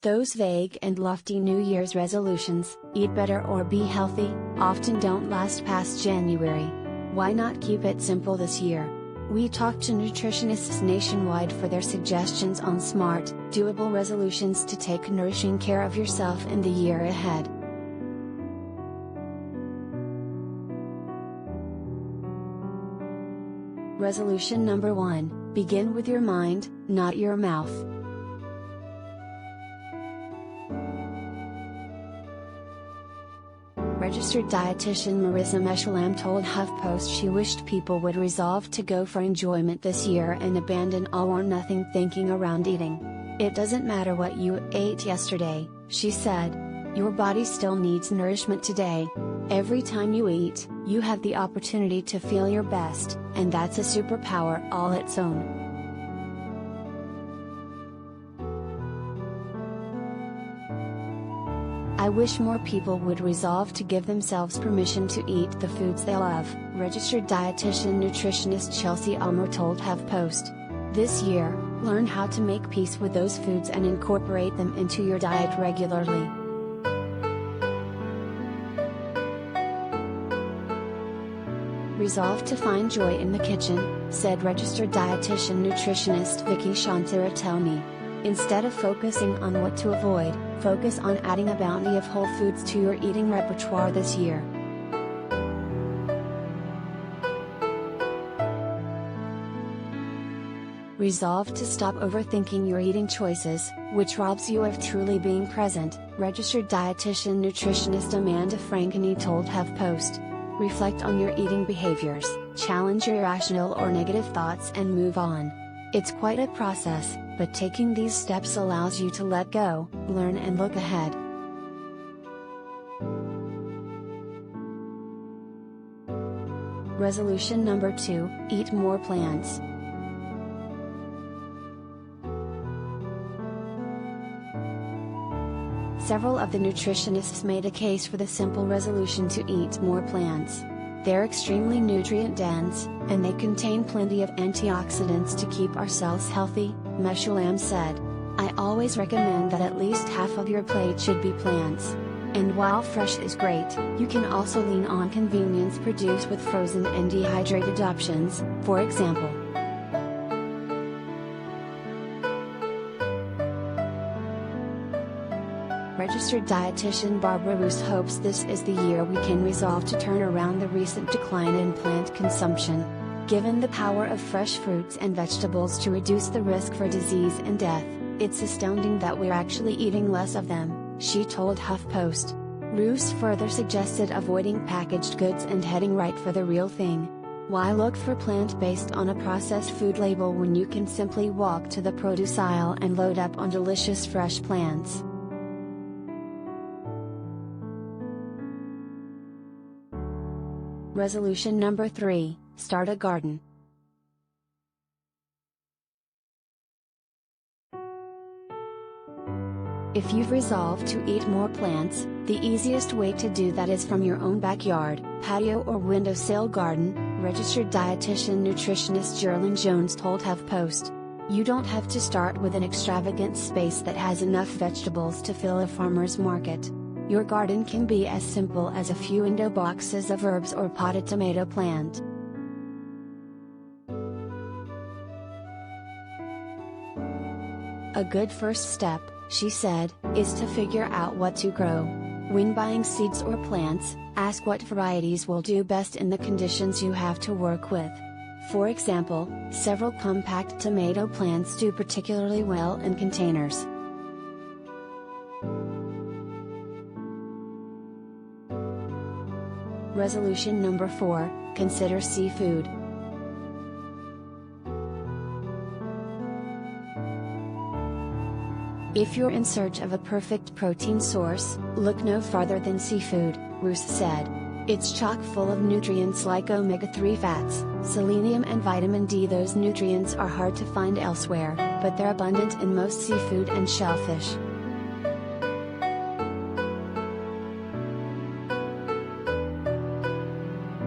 Those vague and lofty New Year's resolutions, eat better or be healthy, often don't last past January. Why not keep it simple this year? We talked to nutritionists nationwide for their suggestions on smart, doable resolutions to take nourishing care of yourself in the year ahead. Resolution number 1, begin with your mind, not your mouth. Registered dietitian Marissa Meshulam told HuffPost she wished people would resolve to go for enjoyment this year and abandon all or nothing thinking around eating. It doesn't matter what you ate yesterday, she said. Your body still needs nourishment today. Every time you eat, you have the opportunity to feel your best, and that's a superpower all its own. I wish more people would resolve to give themselves permission to eat the foods they love, registered dietitian nutritionist Chelsea Ulmer told HuffPost. This year, learn how to make peace with those foods and incorporate them into your diet regularly. Resolve to find joy in the kitchen, said registered dietitian nutritionist Vicky Shantaratelny. Instead of focusing on what to avoid, focus on adding a bounty of whole foods to your eating repertoire this year. Resolve to stop overthinking your eating choices, which robs you of truly being present, registered dietitian nutritionist Amanda Frankeny told HuffPost. Reflect on your eating behaviors, challenge your irrational or negative thoughts and move on. It's quite a process, but taking these steps allows you to let go, learn and look ahead. Resolution number 2, eat more plants. Several of the nutritionists made a case for the simple resolution to eat more plants. They're extremely nutrient-dense, and they contain plenty of antioxidants to keep our cells healthy, Meshulam said. I always recommend that at least half of your plate should be plants. And while fresh is great, you can also lean on convenience produced with frozen and dehydrated options, for example. Registered dietitian Barbara Roos hopes this is the year we can resolve to turn around the recent decline in plant consumption. Given the power of fresh fruits and vegetables to reduce the risk for disease and death, it's astounding that we're actually eating less of them, she told HuffPost. Roos further suggested avoiding packaged goods and heading right for the real thing. Why look for plant-based on a processed food label when you can simply walk to the produce aisle and load up on delicious fresh plants? Resolution number 3, start a garden. If you've resolved to eat more plants, the easiest way to do that is from your own backyard, patio or windowsill garden, registered dietitian nutritionist Geraldine Jones told HuffPost. You don't have to start with an extravagant space that has enough vegetables to fill a farmer's market. Your garden can be as simple as a few window boxes of herbs or potted tomato plant. A good first step, she said, is to figure out what to grow. When buying seeds or plants, ask what varieties will do best in the conditions you have to work with. For example, several compact tomato plants do particularly well in containers. Resolution number 4, consider seafood. If you're in search of a perfect protein source, look no farther than seafood, Roos said. It's chock full of nutrients like omega-3 fats, selenium and vitamin D. Those nutrients are hard to find elsewhere, but they're abundant in most seafood and shellfish.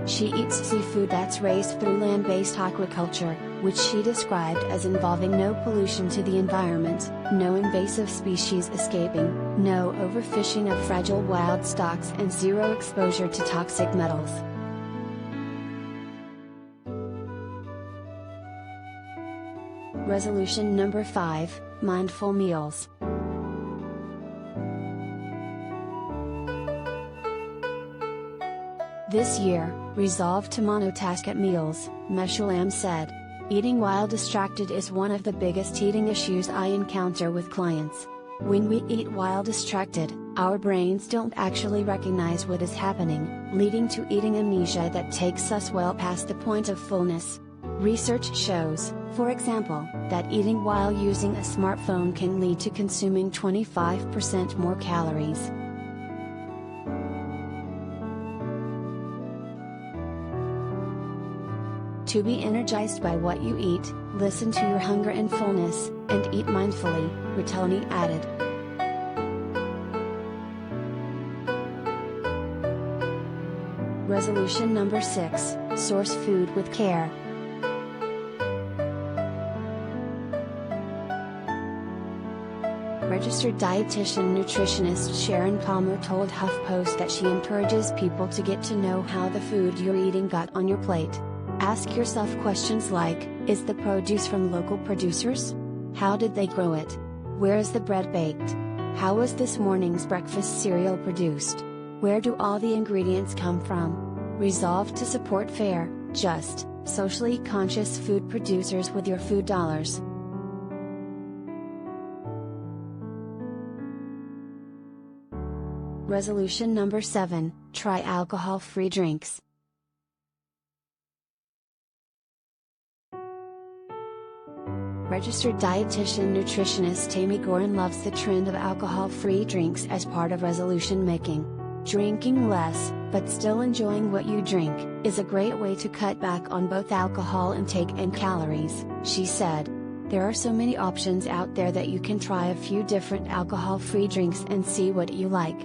She eats seafood that's raised through land-based aquaculture, which she described as involving no pollution to the environment, no invasive species escaping, no overfishing of fragile wild stocks, and zero exposure to toxic metals. Resolution number 5, mindful meals. This year, resolve to monotask at meals, Meshulam said. Eating while distracted is one of the biggest eating issues I encounter with clients. When we eat while distracted, our brains don't actually recognize what is happening, leading to eating amnesia that takes us well past the point of fullness. Research shows, for example, that eating while using a smartphone can lead to consuming 25% more calories. To be energized by what you eat, listen to your hunger and fullness, and eat mindfully, Ritoni added. Resolution number 6, source food with care. Registered dietitian nutritionist Sharon Palmer told HuffPost that she encourages people to get to know how the food you're eating got on your plate. Ask yourself questions like, is the produce from local producers? How did they grow it? Where is the bread baked? How was this morning's breakfast cereal produced? Where do all the ingredients come from? Resolve to support fair, just, socially conscious food producers with your food dollars. Resolution number 7, try alcohol-free drinks. Registered dietitian nutritionist Tammy Gorin loves the trend of alcohol-free drinks as part of resolution making. Drinking less, but still enjoying what you drink, is a great way to cut back on both alcohol intake and calories, she said. There are so many options out there that you can try a few different alcohol-free drinks and see what you like.